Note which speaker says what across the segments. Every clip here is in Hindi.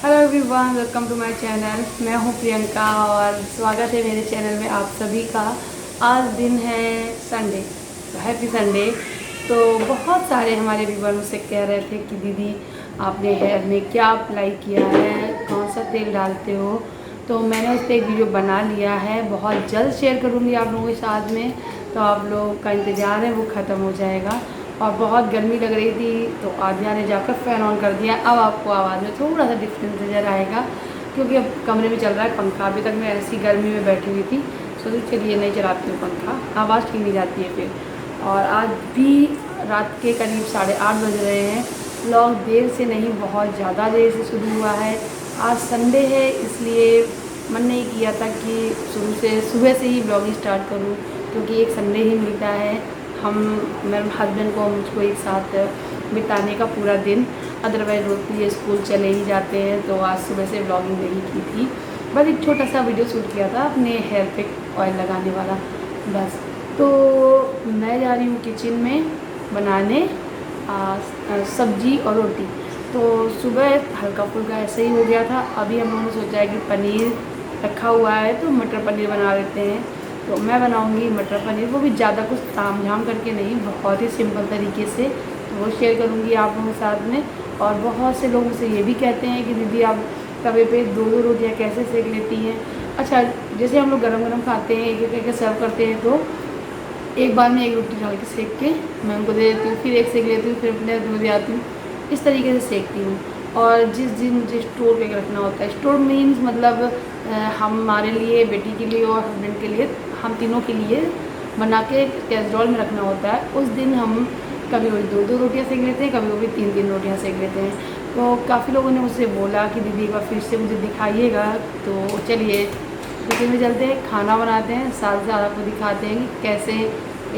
Speaker 1: Hello everyone, welcome to my channel. मैं हूं प्रियंका और स्वागत है मेरे चैनल में आप सभी का। आज दिन है संडे, तो हैप्पी संडे। तो बहुत सारे हमारे व्यूवर मुझसे कह रहे थे कि दीदी आपने हेयर में क्या अप्लाई किया है, कौन सा तेल डालते हो। तो मैंने उस पर एक वीडियो बना लिया है, बहुत जल्द शेयर करूँगी आप लोगों के साथ में। तो आप लोगों का इंतज़ार है, वो ख़त्म हो जाएगा। और बहुत गर्मी लग रही थी तो आद्या ने जाकर फ़ैन ऑन कर दिया। अब आपको आवाज़ में थोड़ा सा डिफरेंस नज़र आएगा क्योंकि अब कमरे में चल रहा है पंखा। अभी तक मैं ऐसी गर्मी में बैठी हुई थी, सोची चलिए नहीं चलाती हूँ पंखा, आवाज़ ठीक नहीं जाती है फिर। और आज भी रात के करीब 8:30 बज रहे हैं। व्लॉग देर से नहीं, बहुत ज़्यादा देर से शुरू हुआ है। आज संडे है इसलिए मन नहीं किया था कि सुबह से ही व्लॉगिंग स्टार्ट करूँ, क्योंकि एक संडे ही मिलता है हम, मेरे हस्बैंड को, मुझको एक साथ बिताने का पूरा दिन। अदरवाइज़ रोज़ ये स्कूल चले ही जाते हैं। तो आज सुबह से व्लॉगिंग नहीं की थी, बस एक छोटा सा वीडियो शूट किया था अपने हेयर पे ऑयल लगाने वाला, बस। तो मैं जा रही हूँ किचन में बनाने सब्जी और रोटी। तो सुबह हल्का फुल्का ऐसे ही हो गया था। अभी हम लोगों ने सोचा है कि पनीर रखा हुआ है तो मटर पनीर बना लेते हैं। तो मैं बनाऊंगी मटर पनीर, वो भी ज़्यादा कुछ ताम झाम करके नहीं, बहुत ही सिंपल तरीके से। तो वो शेयर करूंगी आप लोगों के साथ में। और बहुत से लोग मुझसे ये भी कहते हैं कि दीदी आप तवे पे दो दो रोटियाँ कैसे सेक लेती हैं। अच्छा, जैसे हम लोग गरम गरम खाते हैं, एक एक करके सर्व करते हैं, तो एक बार में एक रोटी डाल के सेक के मैं उनको दे देती हूँ, फिर एक सेक लेती हूँ, फिर अपने दूध दे आती हूँ। इस तरीके से सेकती हूँ। और जिस दिन मुझे स्टोर पे रखना होता है, स्टोर मीन्स मतलब हमारे लिए, बेटी के लिए और हस्बैंड के लिए, हम तीनों के लिए बना के कैसरोल में रखना होता है। उस दिन हम कभी कभी दो दो रोटियाँ सेक लेते हैं, कभी कभी तीन तीन रोटियाँ सेक लेते हैं। तो काफ़ी लोगों ने मुझसे बोला कि दीदी एक बार फिर से मुझे दिखाइएगा। तो चलिए किचन में चलते हैं, खाना बनाते हैं, साथ साथ आपको दिखाते हैं कि कैसे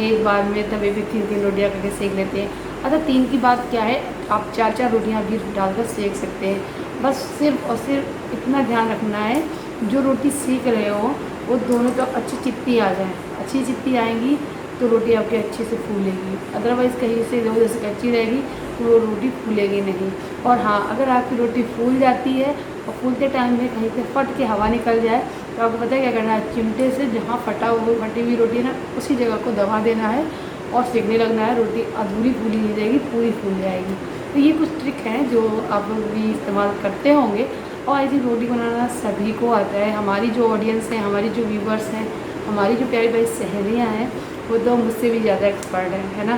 Speaker 1: एक बार में तवे पे तीन तीन रोटियाँ करके सेक लेते हैं। अच्छा, तीन की बात क्या है, आप चार चार रोटियाँ भी डालकर सेक सकते हैं। बस सिर्फ और सिर्फ इतना ध्यान रखना है, जो रोटी सेक रहे हो वो दोनों तो अच्छी चित्ती आ जाए। अच्छी चित्ती आएंगी तो रोटी आपकी अच्छे से फूलेगी। अदरवाइज़ कहीं से जो जैसे कच्ची रहेगी तो वो रोटी फूलेगी नहीं। और हाँ, अगर आपकी रोटी फूल जाती है और फूलते टाइम में कहीं से फट के हवा निकल जाए, तो आपको पता है क्या करना है, चिमटे से जहाँ फटी हुई रोटी है ना, उसी जगह को दबा देना है और सेकने लगना है। रोटी अधूरी फूली नहीं जाएगी, पूरी फूल जाएगी। तो ये कुछ ट्रिक हैं जो आप लोग भी इस्तेमाल करते होंगे। और ऐसी रोटी बनाना सभी को आता है। हमारी जो ऑडियंस है, हमारी जो व्यूवर्स हैं, हमारी जो प्यारी प्यारी सहेलियाँ हैं, वो तो मुझसे भी ज़्यादा एक्सपर्ट है ना।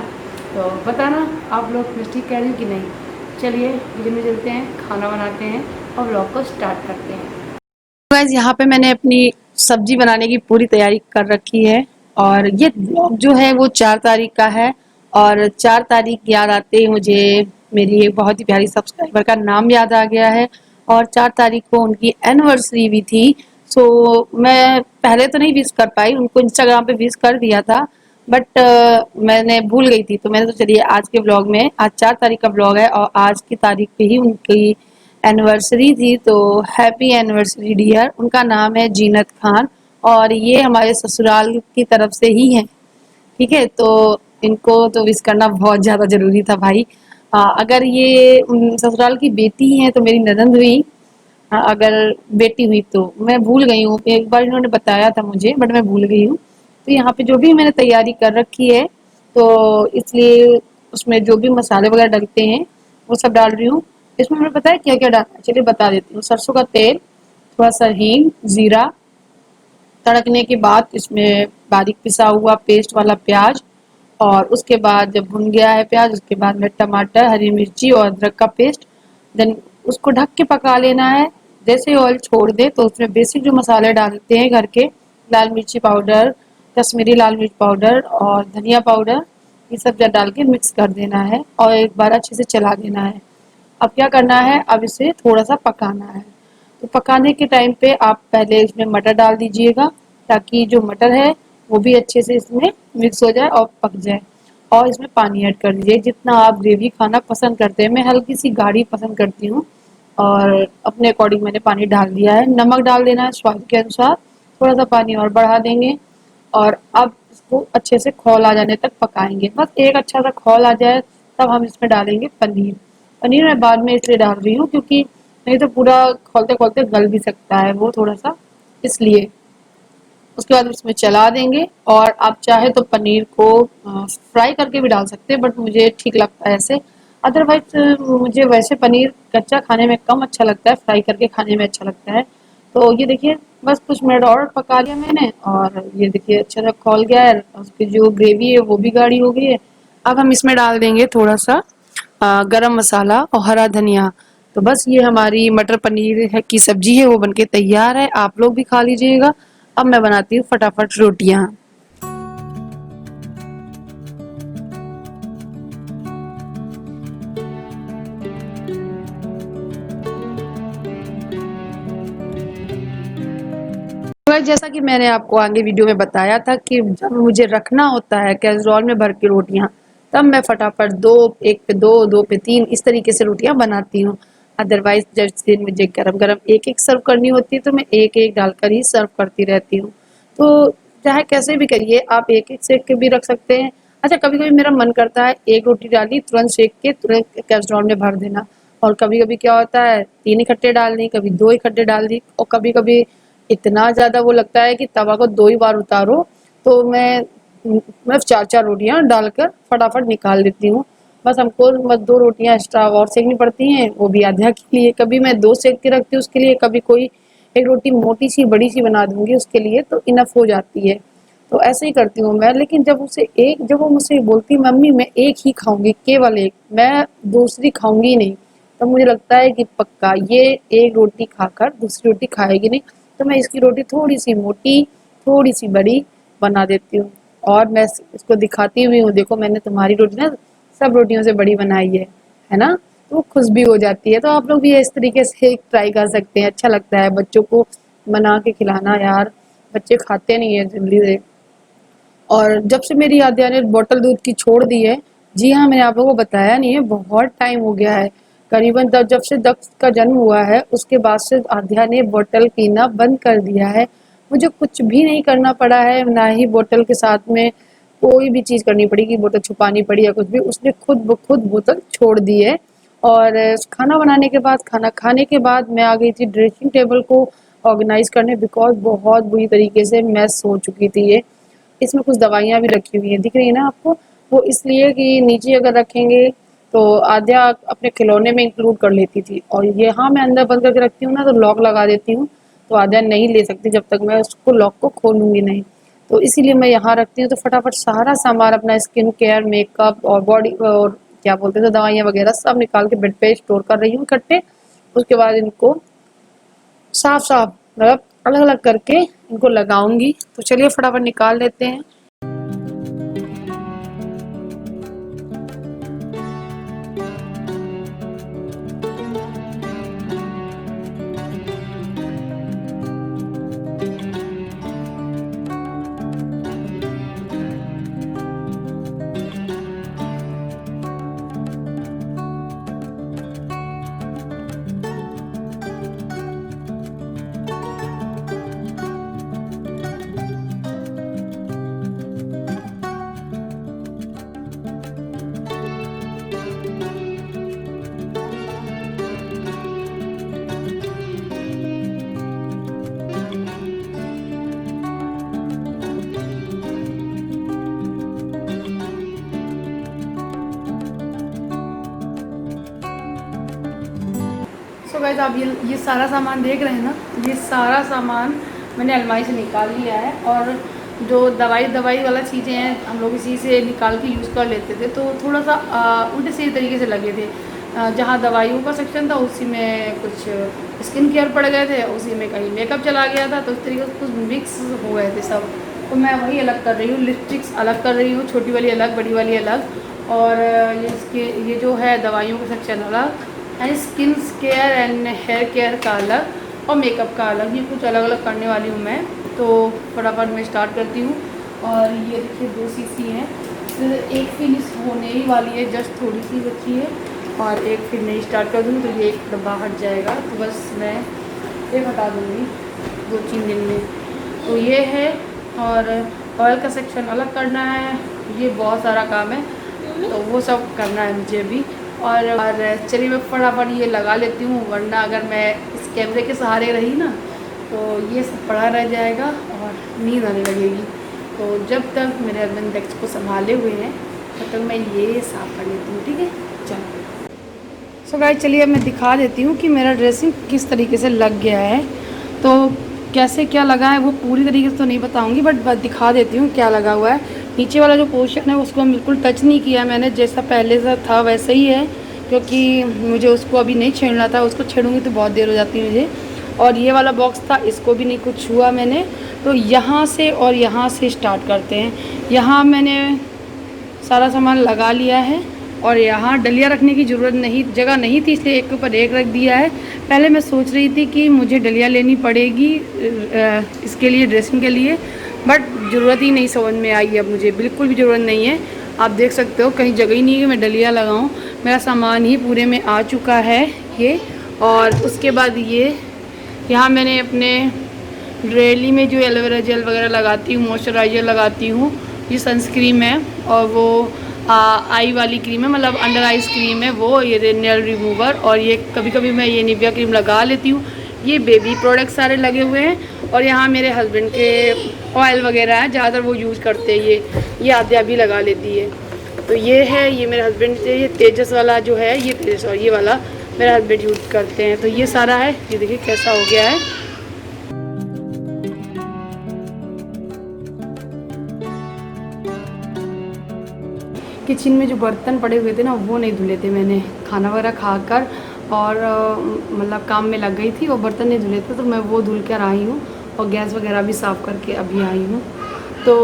Speaker 1: तो बताना आप लोग मैं ठीक कह रही हूँ कि नहीं। चलिए किचन में चलते हैं, खाना बनाते हैं और व्लॉग को स्टार्ट करते हैं। गाइस, यहाँ पे मैंने अपनी सब्जी बनाने की पूरी तैयारी कर रखी है। और ये व्लॉग जो है वो 4 तारीख का है। और 4 तारीख याद आते ही मुझे मेरी एक बहुत ही प्यारी सब्सक्राइबर का नाम याद आ गया है। और 4 तारीख को उनकी एनिवर्सरी भी थी। सो मैं पहले तो नहीं विश कर पाई, उनको इंस्टाग्राम पे विश कर दिया था, बट मैंने भूल गई थी। तो मैंने तो चलिए आज के ब्लॉग में, आज 4 तारीख का ब्लॉग है और आज की तारीख पे ही उनकी एनिवर्सरी थी। तो हैप्पी एनिवर्सरी डियर। उनका नाम है जीनत खान और ये हमारे ससुराल की तरफ से ही है। ठीक है, तो इनको तो विश करना बहुत ज़्यादा ज़रूरी था भाई। अगर ये ससुराल की बेटी हैं तो मेरी ननंद हुई। अगर बेटी हुई तो मैं भूल गई हूँ, एक बार इन्होंने बताया था मुझे बट मैं भूल गई हूँ। तो यहाँ पे जो भी मैंने तैयारी कर रखी है, तो इसलिए उसमें जो भी मसाले वगैरह डलते हैं वो सब डाल रही हूँ। इसमें हमें पता है क्या क्या डालना है, चलिए बता देती हूँ। सरसों का तेल, थोड़ा सा हींग, जीरा। तड़कने के बाद इसमें बारीक पिसा हुआ पेस्ट वाला प्याज। और उसके बाद जब भुन गया है प्याज, उसके बाद में टमाटर, हरी मिर्ची और अदरक का पेस्ट। देन उसको ढक के पका लेना है। जैसे ऑयल छोड़ दे तो उसमें बेसिक जो मसाले डालते हैं घर के, लाल मिर्ची पाउडर, कश्मीरी लाल मिर्च पाउडर और धनिया पाउडर, ये सब डाल के मिक्स कर देना है और एक बार अच्छे से चला देना है। अब क्या करना है, अब इसे थोड़ा सा पकाना है। तो पकाने के टाइम पे आप पहले इसमें मटर डाल दीजिएगा, ताकि जो मटर है वो भी अच्छे से इसमें मिक्स हो जाए और पक जाए। और इसमें पानी ऐड कर दीजिए जितना आप ग्रेवी खाना पसंद करते हैं। मैं हल्की सी गाढ़ी पसंद करती हूँ और अपने अकॉर्डिंग मैंने पानी डाल दिया है। नमक डाल देना है स्वाद के अनुसार, थोड़ा सा पानी और बढ़ा देंगे। और अब इसको अच्छे से खौल आ जाने तक पकाएंगे। बस एक अच्छा सा खौल आ जाए तब हम इसमें डालेंगे पनीर। पनीर मैं बाद में इसलिए डाल रही हूँ क्योंकि नहीं तो पूरा खोलते खोलते गल भी सकता है वो थोड़ा सा, इसलिए। उसके बाद उसमें चला देंगे, और आप चाहे तो पनीर को फ्राई करके भी डाल सकते हैं, बट मुझे ठीक लगता है ऐसे। अदरवाइज मुझे वैसे पनीर कच्चा खाने में कम अच्छा लगता है, फ्राई करके खाने में अच्छा लगता है। तो ये देखिए, बस कुछ मिनट और पका लिया मैंने, और ये देखिए अच्छा सा खौल गया है, उसकी जो ग्रेवी है वो भी गाढ़ी हो गई है। अब हम इसमें डाल देंगे थोड़ा सा गरम मसाला और हरा धनिया। तो बस ये हमारी मटर पनीर है की सब्जी है वो बनके तैयार है, आप लोग भी खा लीजिएगा। अब मैं बनाती हूँ फटाफट रोटियां। तो जैसा कि मैंने आपको आगे वीडियो में बताया था कि जब मुझे रखना होता है कैसरोल में भर के रोटियां, तब मैं फटाफट दो, एक पे दो, दो पे तीन, इस तरीके से रोटियां बनाती हूँ। अदरवाइज जिस दिन मुझे गरम गरम एक एक सर्व करनी होती है तो मैं एक एक डालकर ही सर्व करती रहती हूँ। तो चाहे कैसे भी करिए, आप एक एक सेक के भी रख सकते हैं। अच्छा, कभी कभी मेरा मन करता है एक रोटी डाली तुरंत सेक के तुरंत कैसरोल में भर देना, और कभी कभी क्या होता है तीन इकट्ठे डाल दी, कभी दो इकट्ठे डाल दी, और कभी कभी इतना ज़्यादा वो लगता है कि तवा को 2 ही बार उतारो, तो मैं 4-4 रोटियाँ डालकर फटाफट निकाल देती हूँ। बस हमको बस 2 रोटियाँ एक्स्ट्रा और सेकनी पड़ती हैं, वो भी आधा के लिए। कभी मैं 2 सेक के रखती हूँ उसके लिए, कभी कोई एक रोटी मोटी-सी बड़ी-सी बना दूँगी उसके लिए, तो इनफ हो जाती है। तो ऐसे ही करती हूँ मैं। लेकिन जब वो मुझसे बोलती है मम्मी मैं एक ही खाऊँगी, केवल एक, मैं दूसरी खाऊँगी नहीं, तब मुझे लगता है कि पक्का ये एक रोटी खाकर दूसरी रोटी खाएगी नहीं। तो मैं इसकी रोटी थोड़ी-सी मोटी, थोड़ी-सी बड़ी बना देती हूँ, और मैं इसको दिखाती भी हूँ, देखो मैंने तुम्हारी रोटी ना सब रोटियों से बड़ी बनाई है ना? तो वो खुश भी हो जाती है। तो आप लोग भी इस तरीके से ट्राई कर सकते हैं, अच्छा लगता है बच्चों को बना के खिलाना यार, बच्चे खाते नहीं है जल्दी से। और जब से मेरी आद्या ने बॉटल दूध की छोड़ दी है, जी हाँ, मैंने आप लोगों को बताया नहीं है, बहुत टाइम हो गया है। करीबन जब से दक्ष का जन्म हुआ है, उसके बाद से आद्या ने बॉटल पीना बंद कर दिया है। मुझे कुछ भी नहीं करना पड़ा है, ना ही बॉटल के साथ में कोई भी चीज़ करनी पड़ी कि बोतल छुपानी पड़ी या कुछ भी, उसने खुद ब खुद बोतल छोड़ दी है। और खाना बनाने के बाद, खाना खाने के बाद मैं आ गई थी ड्रेसिंग टेबल को ऑर्गेनाइज़ करने, बिकॉज़ बहुत बुरी तरीके से मेस हो चुकी थी ये। इसमें कुछ दवाइयाँ भी रखी हुई हैं, दिख रही है ना आपको? वो इसलिए कि नीचे अगर रखेंगे तो आद्या अपने खिलौने में इंक्लूड कर लेती थी, और यहाँ मैं अंदर बंद करके रखती हूँ ना तो लॉक लगा देती हूँ, तो आद्या नहीं ले सकती जब तक मैं उसको लॉक को खोलूँगी नहीं। तो इसीलिए मैं यहाँ रखती हूँ, तो फटाफट सारा सामान अपना स्किन केयर, मेकअप और बॉडी और क्या बोलते थे दवाइयाँ वगैरह सब निकाल के बेड पे स्टोर कर रही हूँ इकट्ठे। उसके बाद इनको साफ-साफ मतलब अलग-अलग करके इनको लगाऊँगी। तो चलिए फटाफट निकाल लेते हैं। सो गाइस, आप ये सारा सामान देख रहे हैं ना, ये सारा सामान मैंने अलमारी से निकाल लिया है। और जो दवाई वाला चीज़ें हैं हम लोग इसी से निकाल के यूज़ कर लेते थे, तो थोड़ा सा उल्टे सीधे तरीके से लगे थे। जहाँ दवाइयों का सेक्शन था उसी में कुछ स्किन केयर पड़ गए थे, उसी में कहीं मेकअप चला गया था, तो इस तरीके से कुछ मिक्स हो गए थे सब। तो मैं वही अलग कर रही हूँ, लिपस्टिक्स अलग कर रही हूँ, छोटी वाली अलग, बड़ी वाली अलग, और ये जो है दवाइयों का सेक्शन अलग, and skin care and hair care का अलग, और मेकअप का अलग, ये कुछ अलग अलग करने वाली हूँ मैं। तो फटाफट मैं स्टार्ट करती हूँ। और ये देखिए 2 शीशी हैं, एक फिनिश होने ही वाली है, जस्ट थोड़ी सी बची है, और एक फिर नहीं स्टार्ट कर दूँगी तो ये एक डब्बा हट जाएगा, तो बस मैं ये हटा दूँगी 2-3 दिन में। तो ये है, और ऑयल का सेक्शन अलग करना है, ये बहुत सारा काम है, तो वो सब करना है मुझे अभी। और चलिए मैं फटाफट ये लगा लेती हूँ, वरना अगर मैं इस कैमरे के सहारे रही ना तो ये सब पड़ा रह जाएगा और नींद आने लगेगी। तो जब तक मेरे हस्बैंड डेस्क को संभाले हुए हैं तब तक मैं ये साफ़ कर लेती हूँ, ठीक है। चलो सो गाइस, चलिए अब मैं दिखा देती हूँ कि मेरा ड्रेसिंग किस तरीके से लग गया है। तो कैसे क्या लगा है वो पूरी तरीके से तो नहीं बताऊँगी, बट दिखा देती हूँ क्या लगा हुआ है। नीचे वाला जो पोर्शन है उसको बिल्कुल टच नहीं किया मैंने, जैसा पहले से था वैसे ही है, क्योंकि मुझे उसको अभी नहीं छेड़ना था। उसको छेड़ूंगी तो बहुत देर हो जाती है मुझे। और ये वाला बॉक्स था, इसको भी नहीं कुछ छुआ मैंने। तो यहाँ से और यहाँ से स्टार्ट करते हैं। यहाँ मैंने सारा सामान लगा लिया है और यहाँ डलिया रखने की ज़रूरत नहीं, जगह नहीं थी, इसलिए एक के ऊपर एक रख दिया है। पहले मैं सोच रही थी कि मुझे डलिया लेनी पड़ेगी इसके लिए, ड्रेसिंग के लिए, बट ज़रूरत ही नहीं समझ में आई। अब मुझे बिल्कुल भी ज़रूरत नहीं है। आप देख सकते हो कहीं जगह ही नहीं है कि मैं डलिया लगाऊं। मेरा सामान ही पूरे में आ चुका है ये। और उसके बाद ये यहाँ मैंने अपने डेली में जो एलोवेरा जेल वगैरह लगाती हूँ, मॉइस्चराइज़र लगाती हूँ, ये सनस्क्रीन है और वो आई वाली क्रीम है, मतलब अंडर आइज क्रीम है वो, ये नेल रिमूवर। और ये कभी कभी मैं ये निविया क्रीम लगा लेती हूँ। ये बेबी प्रोडक्ट सारे लगे हुए हैं। और यहाँ मेरे हस्बैंड के ऑयल वगैरह है, ज़्यादातर वो यूज़ करते हैं। ये आद्या भी लगा लेती है। तो ये है, ये मेरे हस्बैंड से, ये तेजस वाला जो है, ये तेजस और ये वाला मेरे हस्बैंड यूज़ करते हैं। तो ये सारा है, ये देखिए कैसा हो गया है। किचन में जो बर्तन पड़े हुए थे ना वो नहीं धुले थे मैंने, खाना वगैरह खाकर और मतलब काम में लग गई थी, वो बर्तन नहीं धुले थे, तो मैं वो धुल कर आई हूँ और गैस वगैरह भी साफ़ करके अभी आई हूँ। तो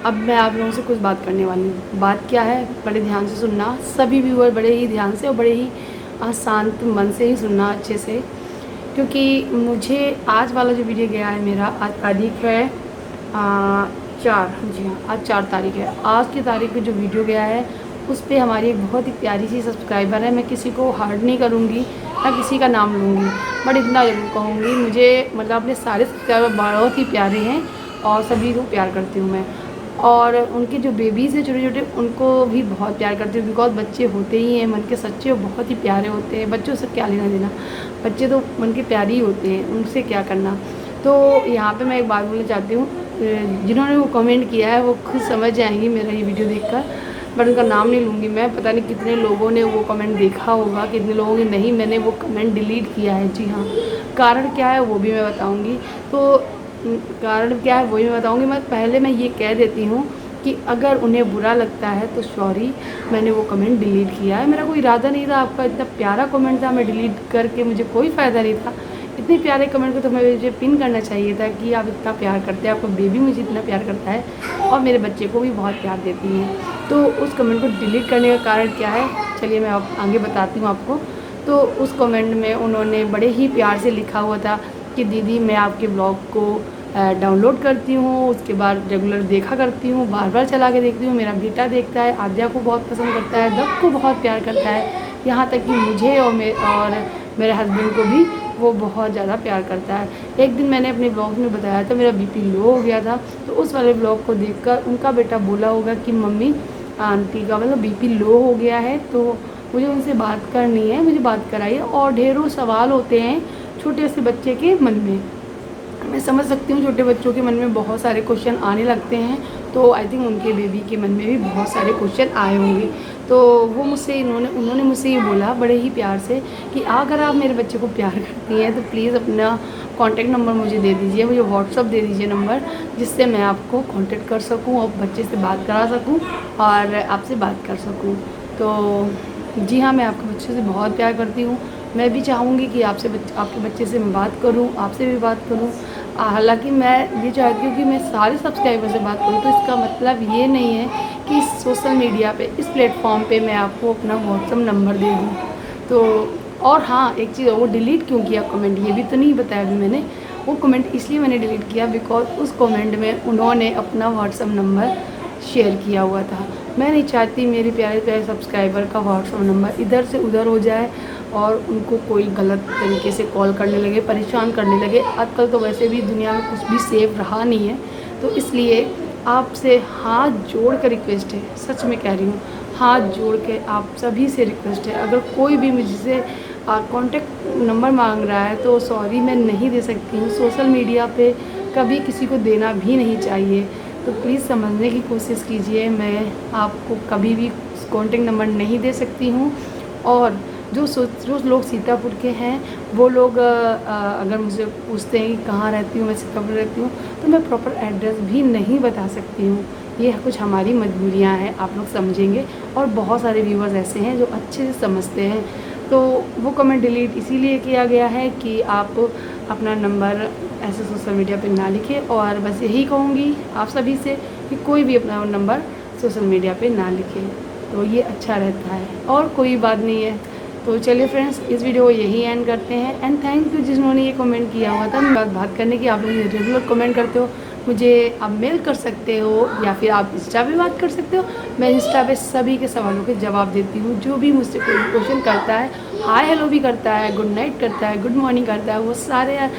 Speaker 1: अब मैं आप लोगों से कुछ बात करने वाली हूँ। बात क्या है, बड़े ध्यान से सुनना, सभी व्यूअर बड़े ही ध्यान से और बड़े ही शांत मन से ही सुनना अच्छे से, क्योंकि मुझे आज वाला जो वीडियो गया है मेरा, आज तारीख है 4, जी हाँ आज 4 तारीख है। आज की तारीख पे जो वीडियो गया है उस पर हमारी एक बहुत ही प्यारी सी सब्सक्राइबर है। मैं किसी को हर्ट नहीं करूँगी ना किसी का नाम लूँगी, बट इतना ज़रूर कहूँगी, मुझे मतलब अपने सारे सब्सक्राइबर बहुत ही प्यारे हैं और सभी को प्यार करती हूँ मैं। और उनके जो बेबीज़ हैं छोटे छोटे, उनको भी बहुत प्यार करती हूँ, बिकॉज बच्चे होते ही हैं मन के सच्चे और बहुत ही प्यारे होते हैं। बच्चों से क्या लेना देना, बच्चे तो मन के प्यारे ही होते हैं, उनसे क्या करना। तो यहाँ पे मैं एक बात बोलना चाहती हूँ, जिन्होंने वो कमेंट किया है वो खुद समझ जाएंगी मेरा ये वीडियो देखकर, बट उनका नाम नहीं लूँगी मैं। पता नहीं कितने लोगों ने वो कमेंट देखा होगा, कितने लोगों ने नहीं। मैंने वो कमेंट डिलीट किया है, जी हाँ। कारण क्या है वो भी मैं बताऊँगी। तो कारण क्या है वो भी मैं बताऊँगी। मैं पहले मैं ये कह देती हूँ कि अगर उन्हें बुरा लगता है तो सॉरी, मैंने वो कमेंट डिलीट किया है। मेरा कोई इरादा नहीं था, आपका इतना प्यारा कमेंट था, मैं डिलीट करके मुझे कोई फ़ायदा नहीं था। इतने प्यारे कमेंट को तो मुझे पिन करना चाहिए था कि आप इतना प्यार करते हैं, आपका बेबी मुझे इतना प्यार करता है और मेरे बच्चे को भी बहुत प्यार देती हैं। तो उस कमेंट को डिलीट करने का कारण क्या है, चलिए मैं आगे बताती हूँ आपको। तो उस कमेंट में उन्होंने बड़े ही प्यार से लिखा हुआ था कि दीदी मैं आपके ब्लॉग को डाउनलोड करती हूँ, उसके बाद रेगुलर देखा करती हूँ, बार बार चला के देखती हूँ। मेरा बेटा देखता है, आद्या को बहुत पसंद करता है, दब को बहुत प्यार करता है, यहाँ तक कि मुझे और मेरे हस्बैंड को भी वो बहुत ज़्यादा प्यार करता है। एक दिन मैंने अपने ब्लॉग में बताया था मेरा बीपी लो हो गया था, तो उस वाले ब्लॉग को देखकर उनका बेटा बोला होगा कि मम्मी आंटी का मतलब बीपी लो हो गया है, तो मुझे उनसे बात करनी है, मुझे बात कराइए। और ढेरों सवाल होते हैं छोटे से बच्चे के मन में। मैं समझ सकती हूँ छोटे बच्चों के मन में बहुत सारे क्वेश्चन आने लगते हैं, तो आई थिंक उनके बेबी के मन में भी बहुत सारे क्वेश्चन आए होंगे। तो वो मुझसे उन्होंने मुझसे ये बोला बड़े ही प्यार से कि अगर आप मेरे बच्चे को प्यार करती हैं तो प्लीज़ अपना कॉन्टैक्ट नंबर मुझे दे दीजिए, मुझे व्हाट्सअप दे दीजिए नंबर, जिससे मैं आपको कॉन्टैक्ट कर सकूं और बच्चे से बात करा सकूं और आपसे बात कर सकूं। तो जी हाँ, मैं आपके बच्चे से बहुत प्यार करती हूँ। मैं भी चाहूँगी कि आपके बच्चे से मैं बात करूँ, आपसे भी बात करूँ। हालांकि मैं ये चाहती हूँ कि मैं सारे सब्सक्राइबर से बात करूँ, तो इसका मतलब ये नहीं है कि इस सोशल मीडिया पे, इस प्लेटफॉर्म पे मैं आपको अपना व्हाट्सअप नंबर दे दूँ। तो और हाँ, एक चीज़, वो डिलीट क्यों किया कमेंट, ये भी तो नहीं बताया अभी मैंने। वो कमेंट इसलिए मैंने डिलीट किया बिकॉज उस कमेंट में उन्होंने अपना व्हाट्सअप नंबर शेयर किया हुआ था। मैं नहीं चाहती मेरे प्यारे प्यारे सब्सक्राइबर का व्हाट्सअप नंबर इधर से उधर हो जाए और उनको कोई गलत तरीके से कॉल करने लगे, परेशान करने लगे। आजकल तो वैसे भी दुनिया में कुछ भी सेफ रहा नहीं है, तो इसलिए आपसे हाथ जोड़ कर रिक्वेस्ट है, सच में कह रही हूँ, हाथ जोड़ के आप सभी से रिक्वेस्ट है, अगर कोई भी मुझसे कॉन्टेक्ट नंबर मांग रहा है तो सॉरी, मैं नहीं दे सकती हूँ। सोशल मीडिया पे कभी किसी को देना भी नहीं चाहिए, तो प्लीज़ समझने की कोशिश कीजिए। मैं आपको कभी भी कॉन्टेक्ट नंबर नहीं दे सकती हूँ। और जो लोग सीतापुर के हैं वो लोग अगर मुझसे पूछते हैं कि कहाँ रहती हूँ, मैं सीतापुर रहती हूँ, तो मैं प्रॉपर एड्रेस भी नहीं बता सकती हूँ। ये कुछ हमारी मजबूरियाँ हैं, आप लोग समझेंगे। और बहुत सारे व्यूअर्स ऐसे हैं जो अच्छे से समझते हैं, तो वो कमेंट डिलीट इसीलिए किया गया है कि आप अपना नंबर ऐसे सोशल मीडिया पे ना लिखें। और बस यही कहूँगी आप सभी से कि कोई भी अपना नंबर सोशल मीडिया पे ना लिखे, तो ये अच्छा रहता है और कोई बात नहीं है। तो चलिए फ्रेंड्स, इस वीडियो को यही एंड करते हैं। एंड थैंक यू जिन्होंने ये कमेंट किया हुआ था बात करने की। आप लोग रेगुलर कमेंट करते हो, मुझे आप मेल कर सकते हो या फिर आप इंस्टा पे बात कर सकते हो। मैं इंस्टा पे सभी के सवालों के जवाब देती हूँ। जो भी मुझसे कोई क्वेश्चन करता है, हाय हेलो भी करता है, गुड नाइट करता है, गुड मॉर्निंग करता है, वो सारे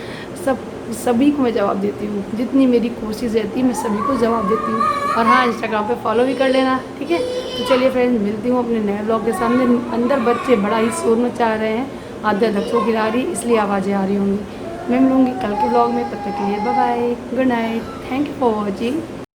Speaker 1: सभी को मैं जवाब देती हूँ। जितनी मेरी कोशिश रहती है मैं सभी को जवाब देती हूँ। और हाँ, इंस्टाग्राम पे फॉलो भी कर लेना, ठीक है। तो चलिए फ्रेंड्स, मिलती हूँ अपने नए ब्लॉग के सामने। अंदर बच्चे बड़ा ही शोर मचा रहे हैं, आधे बच्चों गिरा रही, इसलिए आवाज़ें आ रही होंगी। मैं मिलूँगी कल के ब्लॉग में, तब तक के लिए bye bye, good night, thank you for watching.